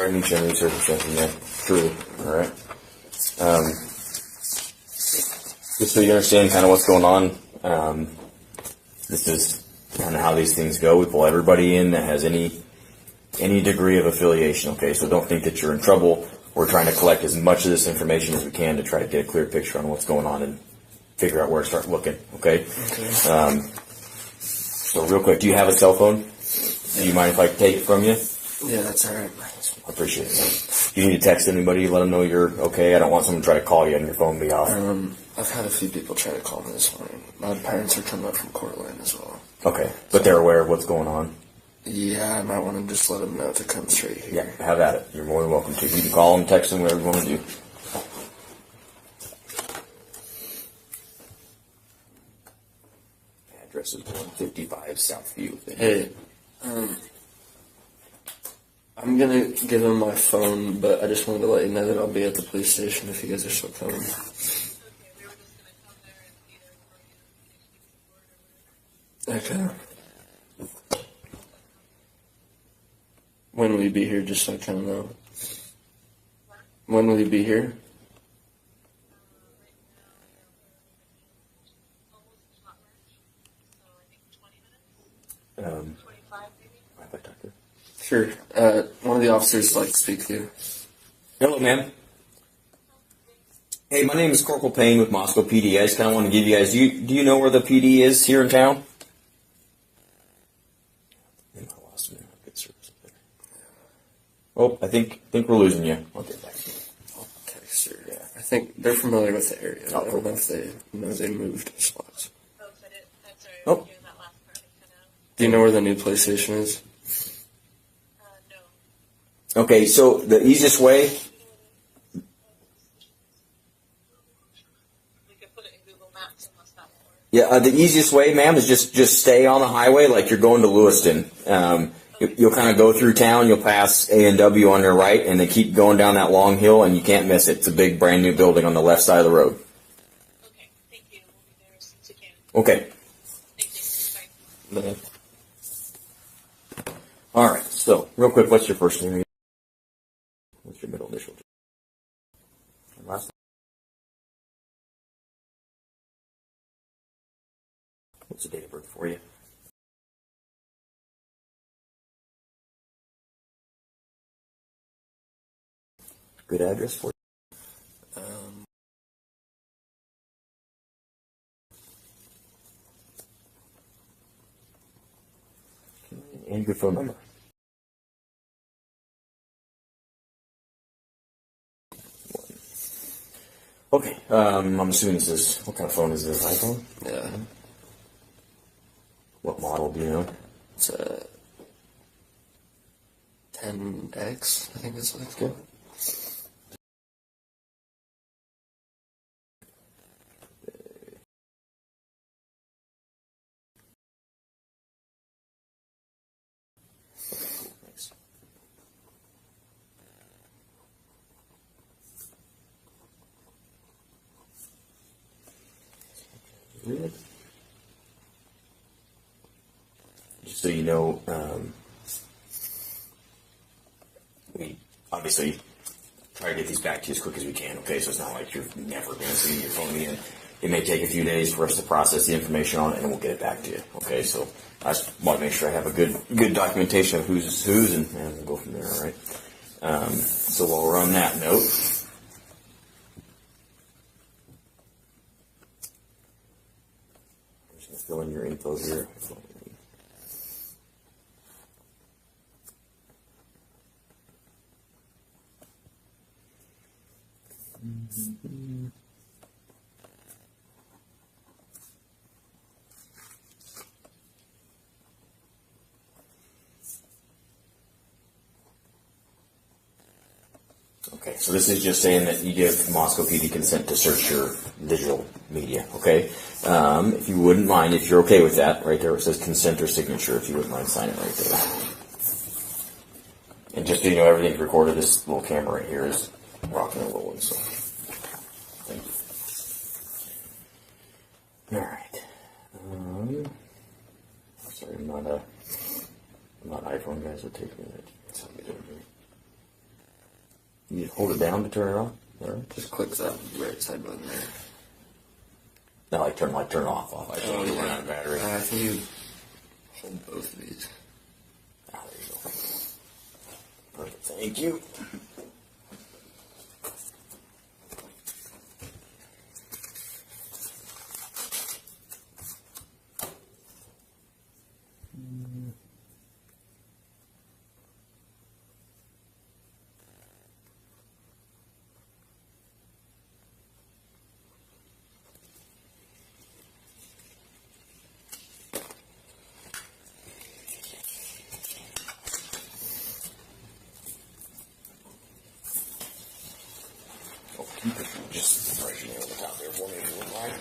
sorry to meet you under these circumstances, man. Truly. All right. Just so you understand kind of what's going on, this is kind of how these things go. We pull everybody in that has any degree of affiliation, okay? So don't think that you're in trouble. We're trying to collect as much of this information as we can to try to get a clear picture on what's going on and figure out where to start looking, okay? So real quick, do you have a cell phone? Do you mind if I take it from you? Yeah, that's all right. I appreciate it. Do you need to text anybody, let them know you're okay? I don't want someone to try to call you and your phone be off. I've had a few people try to call me this morning. My parents are coming up from Cortland as well. Okay, but they're aware of what's going on? Yeah, I might want to just let them know to come straight here. Yeah, have at it. You're more than welcome to. You can call them, text them, whatever you want to do. Address is 155 Southview. Hey, I'm gonna give them my phone, but I just wanted to let you know that I'll be at the police station if you guys are still coming. Okay. When will you be here, just so I kind of know? When will you be here? Sure. One of the officers would like to speak to you. Hello, ma'am. Hey, my name is Corporal Payne with Moscow PD. I just kind of want to give you guys, do you know where the PD is here in town? Oh, I think we're losing you. I'll get back to you. Okay, sir. Yeah, I think they're familiar with the area. I don't know if they know they moved spots. Oh. Do you know where the new police station is? No. Okay, so the easiest way. We could put it in Google Maps unless that will work. Yeah, the easiest way, ma'am, is just stay on the highway like you're going to Lewiston. You'll kind of go through town, you'll pass A&W on your right, and then keep going down that long hill, and you can't miss it. It's a big, brand new building on the left side of the road. Okay, thank you. We'll be there as soon as we can. Okay. Thank you. Bye. All right, so, real quick, what's your first name? What's your middle initial? And last name? What's the date of birth for you? Good address for you? And your phone number. Okay, I'm assuming this is, what kind of phone is this, iPhone? Yeah. What model do you know? It's a 10X, I think that's what it's called. Just so you know, we obviously try to get these back to you as quick as we can, okay? So it's not like you're never going to see your phone again. It may take a few days for us to process the information on it, and we'll get it back to you, okay? So I just want to make sure I have a good documentation of who's whose, and we'll go from there, all right? So while we're on that note, I'm just going to fill in your info here. Okay, so this is just saying that you give Moscow PD consent to search your digital media, okay? If you wouldn't mind, if you're okay with that, right there it says consent or signature, if you wouldn't mind signing right there. And just so you know, everything's recorded. This little camera right here is rocking and rolling, so thank you. All right. Sorry, I'm not iPhone guys. It'll take me a minute. You hold it down to turn it on. All right. Just click that right side button there. Not like turn off. I think you run out of battery. I think you hold both of these. Ah, there you go. Perfect. Thank you. Oh, keep it just right here on the top there for me if you wouldn't mind.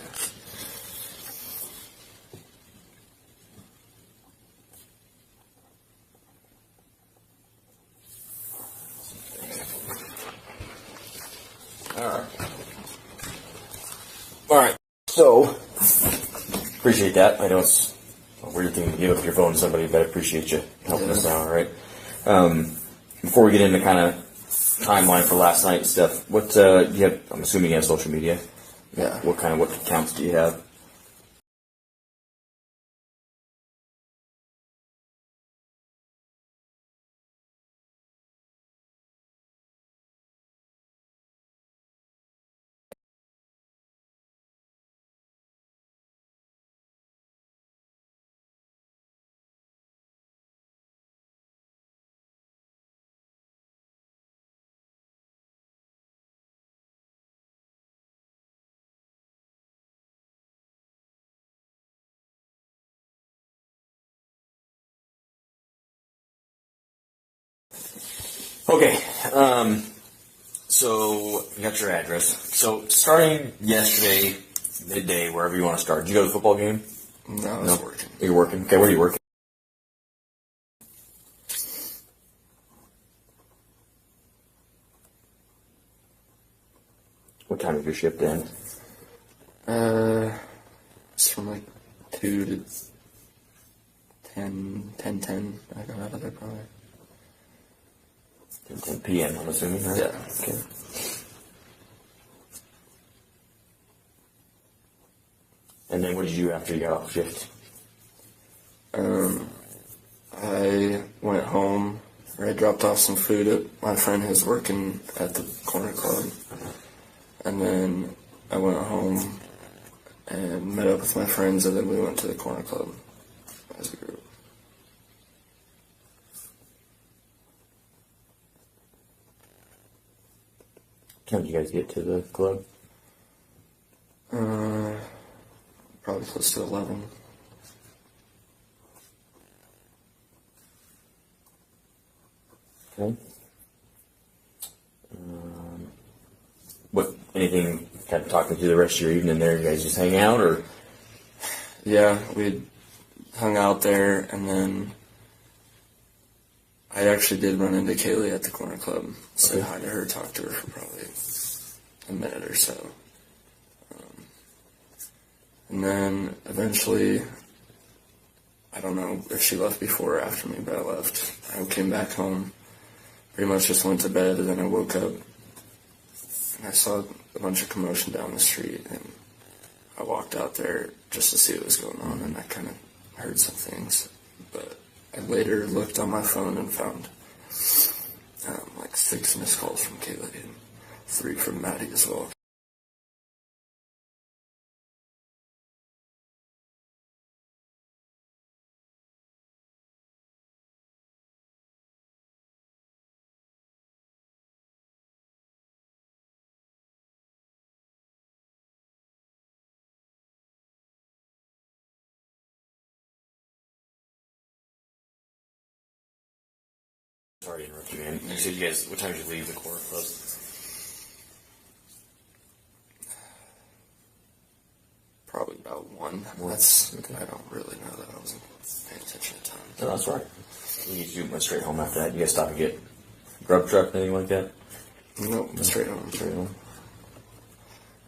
All right. So, appreciate that. I know it's a weird thing to give up your phone to somebody, but I appreciate you helping us out. All right. Before we get into kind of timeline for last night stuff, what you have? I'm assuming you have social media. Yeah. What accounts do you have? Okay. So you got your address. So starting yesterday, midday, wherever you want to start. Did you go to the football game? No, I was working. You're working. Okay, where are you working? What time did your shift end? It's from like 2 to 10. I got out of there probably. 10 p.m. I'm assuming, right? Yeah. Okay. And then what did you do after you got off shift? I went home. Or I dropped off some food at my friend who's working at the corner club. And then I went home and met up with my friends, and then we went to the corner club as a group. What time did you guys get to the club? Probably close to 11. Okay. Anything kind of talking through the rest of your evening there? You guys just hang out, or? Yeah, we hung out there, and then I actually did run into Kaylee at the corner club. Said hi to her, talked to her for probably a minute or so. And then eventually, I don't know if she left before or after me, but I left. I came back home, pretty much just went to bed, and then I woke up, and I saw a bunch of commotion down the street, and I walked out there just to see what was going on, and I kind of heard some things. But I later looked on my phone and found like 6 missed calls from Kaylee and 3 from Maddie as well. Sorry to interrupt you, man. You said you guys, what time did you leave the corner club? Probably about 1. That's, I don't really know that. I wasn't paying attention at the time. No, that's all right. You went straight home after that. You guys stop and get grub truck, anything like that? Nope, straight home. Straight home.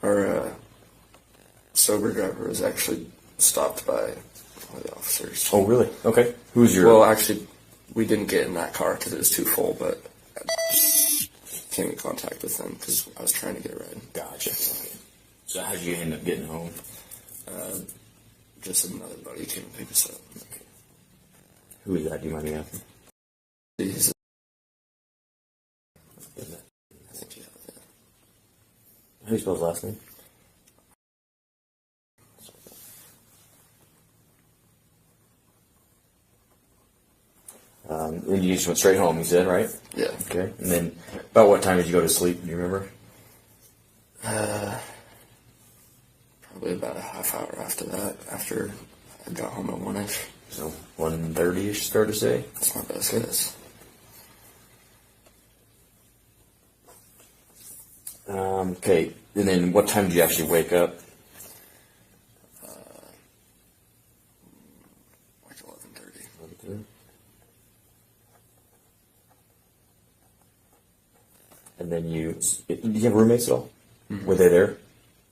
Our sober driver was actually stopped by one of the officers. Oh, really? Okay. Who's your... Well, actually, we didn't get in that car because it was too full, but came in contact with them because I was trying to get a ride. Gotcha. Okay. So how'd you end up getting home? Just another buddy came and picked us up. Okay. Who is that? Do you mind me asking? He's, Is that? I think, yeah. How do you spell his last name? And you just went straight home, you said, right? Yeah. Okay. And then, about what time did you go to sleep? Do you remember? Probably about a half hour after that, after I got home at 1-ish. So 1:30ish, fair to say. That's my best guess. Okay. And then, what time did you actually wake up? Like 11:30. 11:30. And then did you have roommates at all? Mm-hmm. Were they there?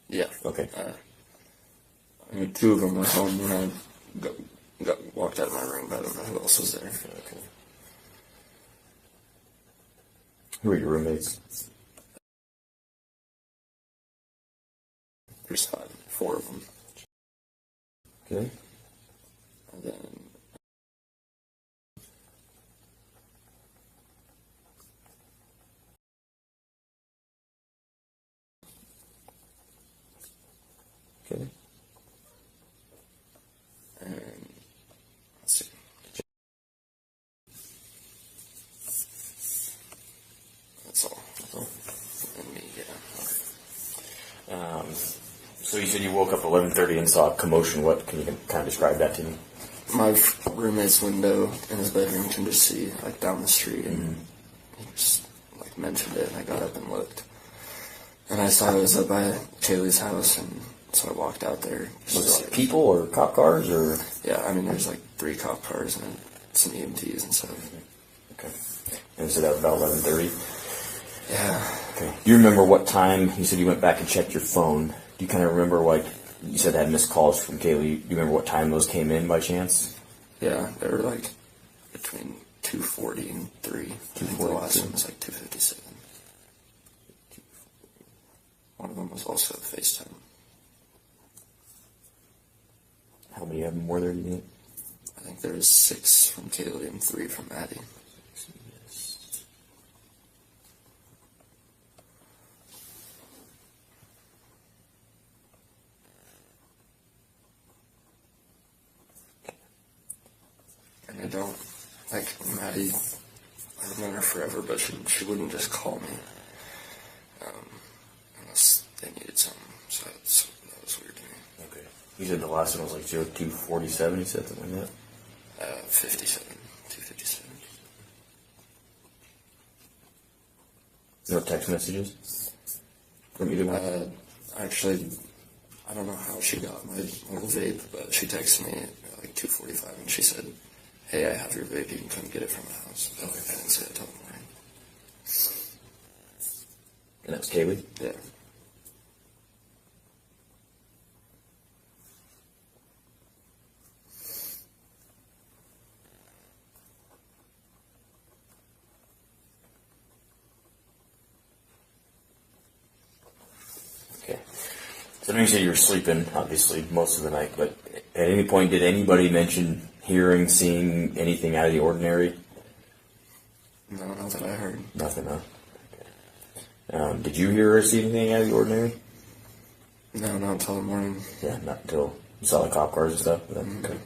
Yeah. Okay. I mean, 2 of them were home when I walked out of my room, but I don't know who else was there. Okay. Who were your roommates? There's 4 of them. Okay. And then Okay. and let's see. That's all. And me, yeah. So you said you woke up at 11:30 and saw a commotion. What can you kind of describe that to me? My roommate's window in his bedroom can just see like down the street, and he just like mentioned it, and I got up and looked, and I saw it was up by Kaylee's house, and so I walked out there. Was it like people or cop cars or? Yeah, I mean there's like 3 cop cars and some EMTs and stuff. Okay. And so that was about 11:30. Yeah. Okay. Do you remember what time you said you went back and checked your phone? Do you kind of remember, like, you said had missed calls from Kaylee. Do you remember what time those came in by chance? Yeah, they were like between 2:40 and 3. I think the last one was like 2:57. One of them was also FaceTime. How many of them were there, do you think? I think there was 6 from Kaylee and 3 from Maddie. And I don't, like, Maddie, I've known her forever, but she wouldn't just call me unless they needed something. So that was weird to me. Okay. You said the last one was like 0247, you said something like that? 257. No text messages from either one? Actually, I don't know how she got my little vape, but she texted me at like 2:45 and she said, "Hey, I have your vape. You can come get it from the house." But I didn't say that till the morning. And that was Kaylee? Yeah. Okay. So I know you said you were sleeping, obviously, most of the night, but at any point did anybody mention hearing, seeing anything out of the ordinary? No, not that I heard. Nothing, huh? Okay. Did you hear or see anything out of the ordinary? No, not until the morning. Yeah, not until you saw the cop cars and stuff. But okay.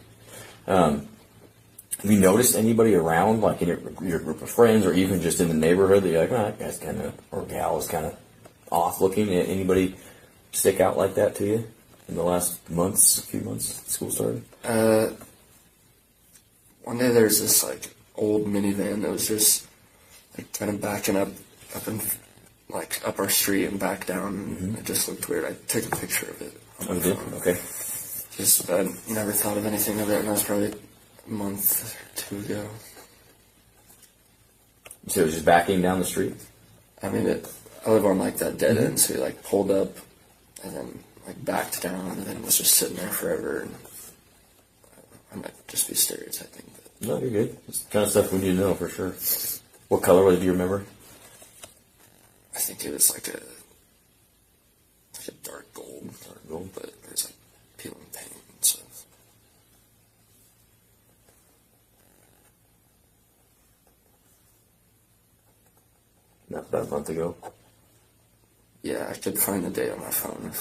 Have you noticed anybody around, like in your group of friends, or even just in the neighborhood, that you're like, oh, that guy's kind of, or gal is kind of off looking? Anybody stick out like that to you in the last few months, school started? One day there's this like old minivan that was just like kind of backing up and like up our street and back down. And it just looked weird. I took a picture of it. Oh, you did? Okay. Just I never thought of anything of it, and that was probably a month or 2 ago. So it was just backing down the street? I mean, I live on like that dead end, so he like pulled up and then like backed down and then was just sitting there forever. And I might just be stereotyping, but No, you're good. It's the kind of stuff we need to know for sure. What color was it? Do you remember? it was like a dark gold, but there's like peeling paint and stuff. Not about a month ago. Yeah, I could find the date on my phone.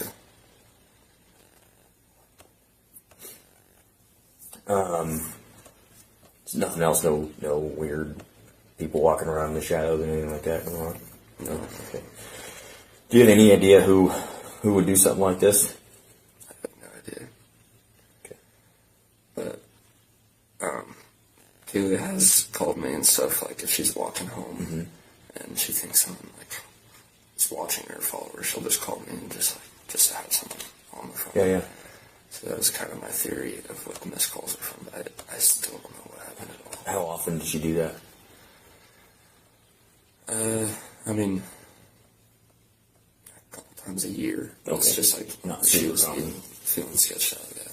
Nothing else. No weird people walking around in the shadows and anything like that going on. No. Okay. Do you have any idea who would do something like this? I have no idea. Okay. But Kaylee has called me and stuff, like if she's walking home and she thinks someone like is watching her, follow her, she'll just call me and just have someone on the phone. Yeah. So that was kind of my theory of what the missed calls are from. But I still don't know what happened at all. How often did she do that? I mean, a couple times a year. Okay. It's just like Not she super was common. feeling sketched out of that.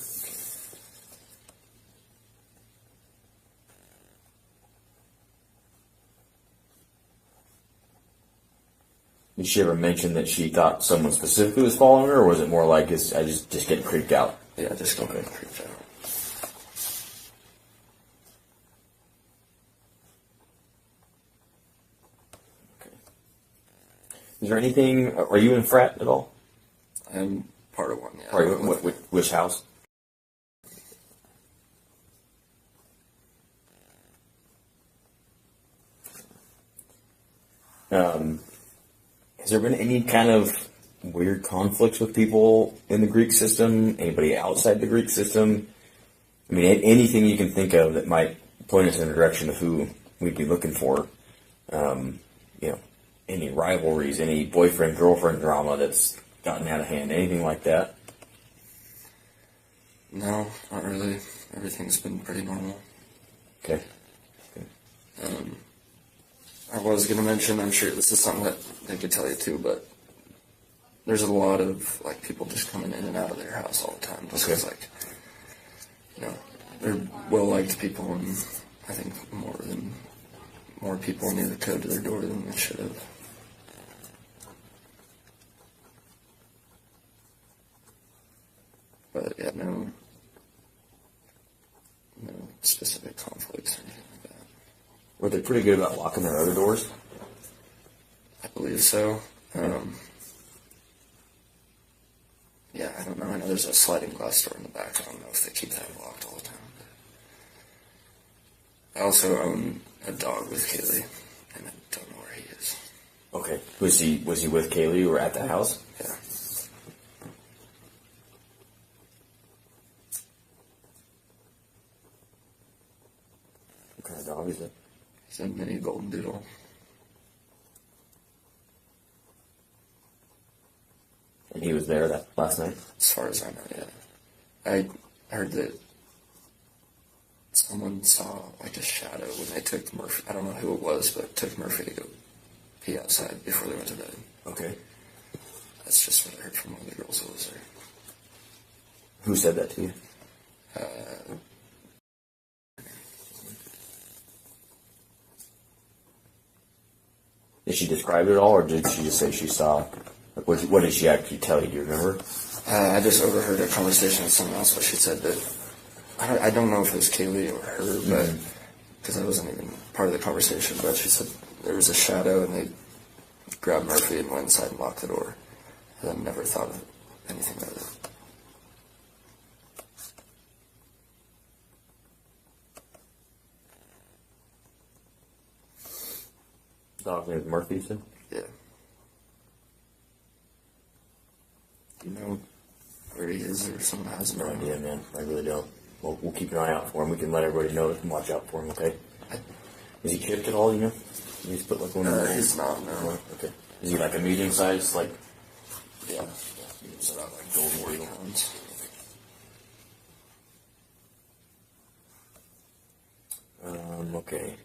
Did she ever mention that she thought someone specifically was following her, or was it more like I just getting creeped out? Yeah, just getting creeped out. Okay. Is there anything? Are you in a frat at all? I'm part of one, yeah. Are you, which house? Has there been any kind of weird conflicts with people in the Greek system? Anybody outside the Greek system? I mean, anything you can think of that might point us in the direction of who we'd be looking for. Any rivalries, any boyfriend-girlfriend drama that's gotten out of hand, anything like that? No, not really. Everything's been pretty normal. Okay. I was going to mention, I'm sure this is something that they could tell you too, but there's a lot of like people just coming in and out of their house all the time. Just because, like, they're well-liked people, and I think more people knew the code to their door than they should have. But yeah, no specific conflicts or anything like that. Were they pretty good about locking their other doors? I believe so. Yeah, I don't know. I know there's a sliding glass door in the back. I don't know if they keep that locked all the time. I also own a dog with Kaylee, and I don't know where he is. Okay. Was he with Kaylee or at the house? Yeah. What kind of dog is it? He's a mini golden doodle. And he was there that last night? As far as I know, yeah. I heard that someone saw like a shadow when they took Murphy. I don't know who it was, but took Murphy to go pee outside before they went to bed. Okay. That's just what I heard from one of the girls that was there. Who said that to you? Did she describe it at all, or did she just say she saw? Like, what did she actually tell you? Do you remember? I just overheard a conversation with someone else, but she said that I don't know if it was Kaylee or her, but because I wasn't even part of the conversation. But she said there was a shadow, and they grabbed Murphy and went inside and locked the door. And I never thought of anything of it. Dog's name is Murphy, you said? Yeah. Do you know where he is, or someone has him? No idea, man. I really don't. We'll keep an eye out for him. We can let everybody know and watch out for him, okay? Is he chipped at all, you know? He's put like one of those. He's not, no. Okay. Is he like a medium size, like? Yeah. It's about like gold 40 pounds. Okay.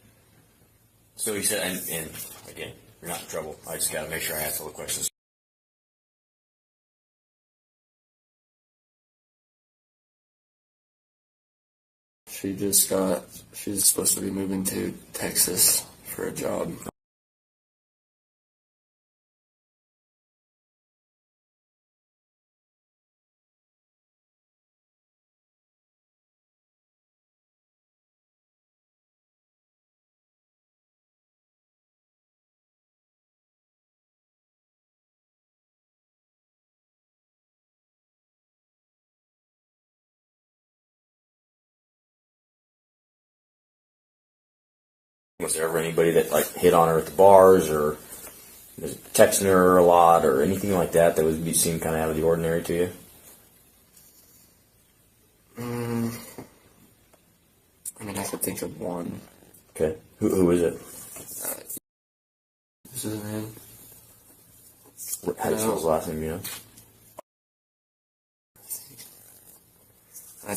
So he said, and again, you're not in trouble. I just got to make sure I ask all the questions. She's supposed to be moving to Texas for a job. Was there ever anybody that like hit on her at the bars or was texting her a lot or anything like that that would be seem kind of out of the ordinary to you? I mean, I could think of one. Okay. Who is it? This is his name. How do you spell his last name, you know? I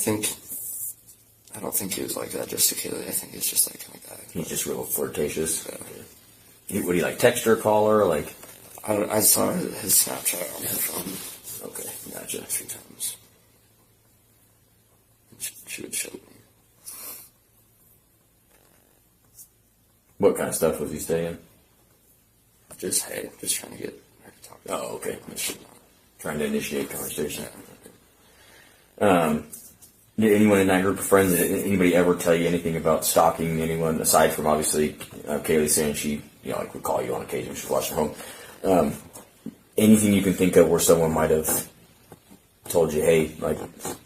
don't think he was like that just to Kaylee. I think he's just like kind of guy. He's just real flirtatious. Yeah. Okay. What do you like, text her, call her, like? I saw his Snapchat on her phone Okay, gotcha. a few times. She would show me. What kind of stuff was he saying? Just trying to get her to talk. Oh, okay. She- Trying to initiate conversation. Did anyone in that group of friends, did anybody ever tell you anything about stalking anyone aside from obviously Kaylee saying she, like would call you on occasion when she's watching home? Anything you can think of where someone might have told you, hey, like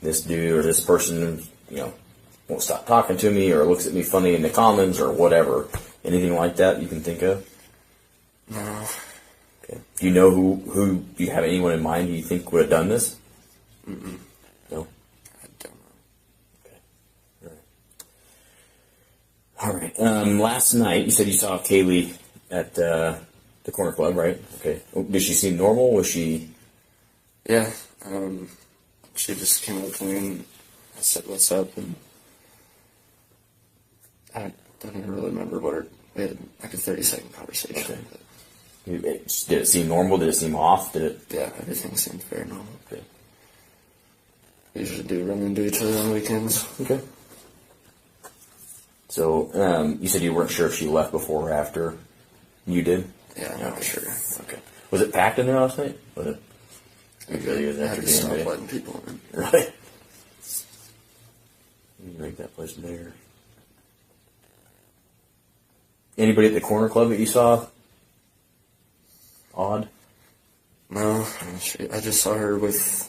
this dude or this person, won't stop talking to me or looks at me funny in the comments or whatever. Anything like that you can think of? No. Okay. Do you know who do you have anyone in mind you think would have done this? Mm-mm. No? I don't know. Okay. All right. Last night, you said you saw Kaylee at the corner club, right? Okay. Did she seem normal? Was she... Yeah. She just came up to me and I said, "What's up?" And I don't even really remember we had like a 30-second conversation. Okay. But Did it seem normal? Did it seem off? Did it... yeah, everything seemed very normal. Okay. We usually do run into each other on weekends. Okay. So, you said you weren't sure if she left before or after you did? Yeah, I'm not sure. Okay. Was it packed in there last night? Was it? Really is I had after to being stop big. letting people in. Right. Make that place bigger. Anybody at the corner club that you saw? Odd? No, I just saw her with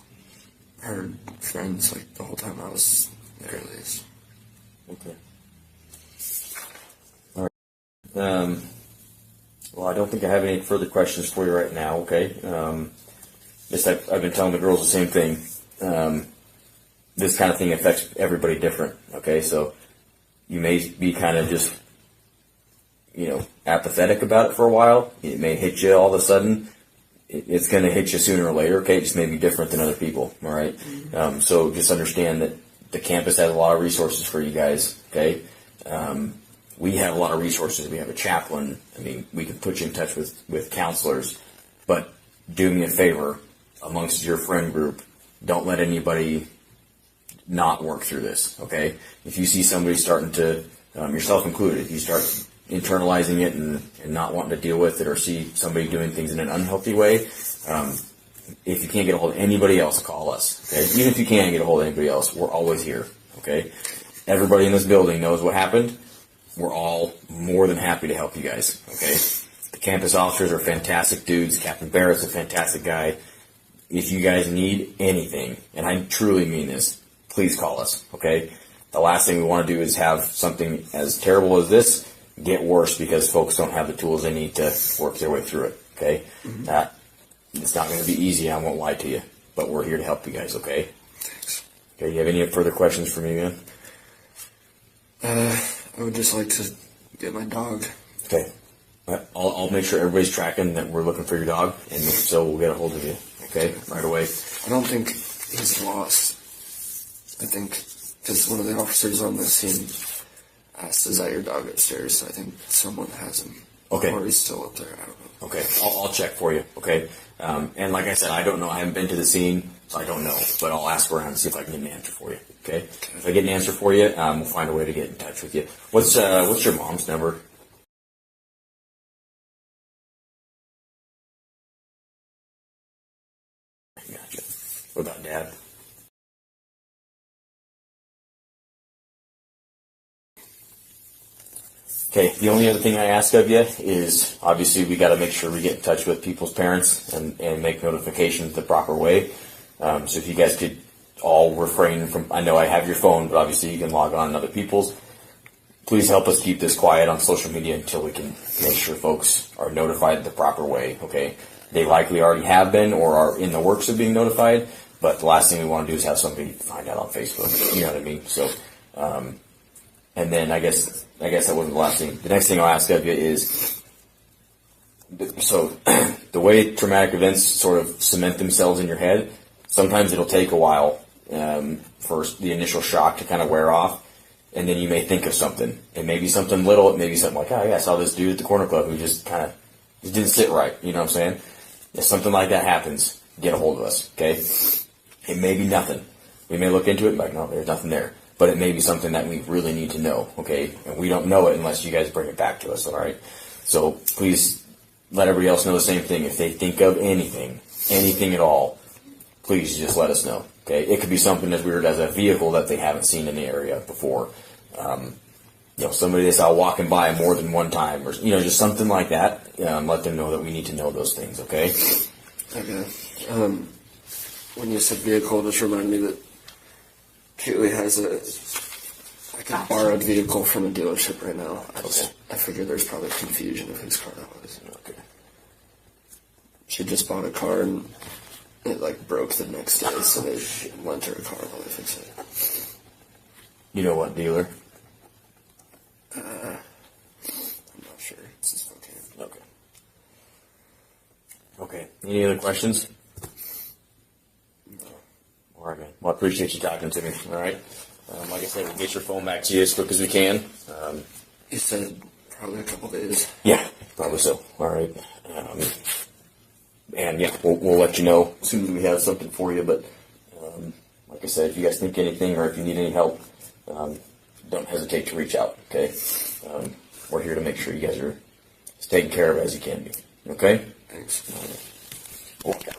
her friends like the whole time I was there at least. Okay. All right. Well, I don't think I have any further questions for you right now. Okay. I've been telling the girls the same thing. This kind of thing affects everybody different. Okay, so you may be kind of just, apathetic about it for a while. It may hit you all of a sudden. It's going to hit you sooner or later. Okay, it just may be different than other people. All right. So just understand that the campus has a lot of resources for you guys. Okay. We have a lot of resources. We have a chaplain. I mean, we can put you in touch with counselors. But do me a favor, amongst your friend group, don't let anybody not work through this, okay? If you see somebody starting to, yourself included, if you start internalizing it and not wanting to deal with it or see somebody doing things in an unhealthy way, if you can't get a hold of anybody else, call us, okay? Even if you can't get a hold of anybody else, we're always here, okay? Everybody in this building knows what happened. We're all more than happy to help you guys, okay? The campus officers are fantastic dudes. Captain Barrett's a fantastic guy. If you guys need anything, and I truly mean this, please call us, okay? The last thing we want to do is have something as terrible as this get worse because folks don't have the tools they need to work their way through it, okay? Mm-hmm. It's not going to be easy, I won't lie to you, but we're here to help you guys, okay? Thanks. Okay, you have any further questions for me, man? I would just like to get my dog. Okay. I'll make sure everybody's tracking that we're looking for your dog, and so we'll get a hold of you, okay, right away. I don't think he's lost. I think because one of the officers on the scene asked, "Is that your dog upstairs?" So I think someone has him. Okay. Or he's still up there. I don't know. Okay, I'll check for you, okay? And like I said, I don't know. I haven't been to the scene, so I don't know. But I'll ask around and see if I can get an answer for you, okay? If I get an answer for you, we'll find a way to get in touch with you. What's your mom's number? Gotcha. What about Dad? Okay, the only other thing I ask of you is, obviously, we got to make sure we get in touch with people's parents and make notifications the proper way. So if you guys could all refrain from, I know I have your phone, but obviously you can log on to other people's. please help us keep this quiet on social media until we can make sure folks are notified the proper way, okay? They likely already have been or are in the works of being notified, but the last thing we want to do is have somebody find out on Facebook. You know what I mean? So, and then I guess that wasn't the last thing. The next thing I'll ask of you is, so the way traumatic events sort of cement themselves in your head, sometimes it'll take a while for the initial shock to kind of wear off, and then you may think of something. It may be something little. It may be something like, oh yeah, I saw this dude at the corner club who just didn't sit right. You know what I'm saying? If something like that happens, get a hold of us, okay? It may be nothing. We may look into it and be like, no, there's nothing there. But it may be something that we really need to know, okay? And we don't know it unless you guys bring it back to us, all right? So please let everybody else know the same thing. If they think of anything at all, please just let us know, okay? It could be something as weird as a vehicle that they haven't seen in the area before. Somebody they saw walking by more than one time, or just something like that. Let them know that we need to know those things. Okay. Okay. When you said vehicle, just remind me that Kaylee has a borrowed vehicle from a dealership right now. I figured there's probably confusion of whose car that was. Okay. She just bought a car and it broke the next day, so they lent her a car while they fix it. You know what dealer? I'm not sure. It's in Spokane. Okay. Okay. Any other questions? No. All right, man. Well, I appreciate you talking to me. All right. Like I said, we'll get your phone back to you as quick as we can. You said probably a couple days. Yeah, probably so. All right. And yeah, we'll let you know as soon as we have something for you. But like I said, if you guys think anything or if you need any help, don't hesitate to reach out, okay? We're here to make sure you guys are as taken care of as you can be, okay? Thanks. Okay.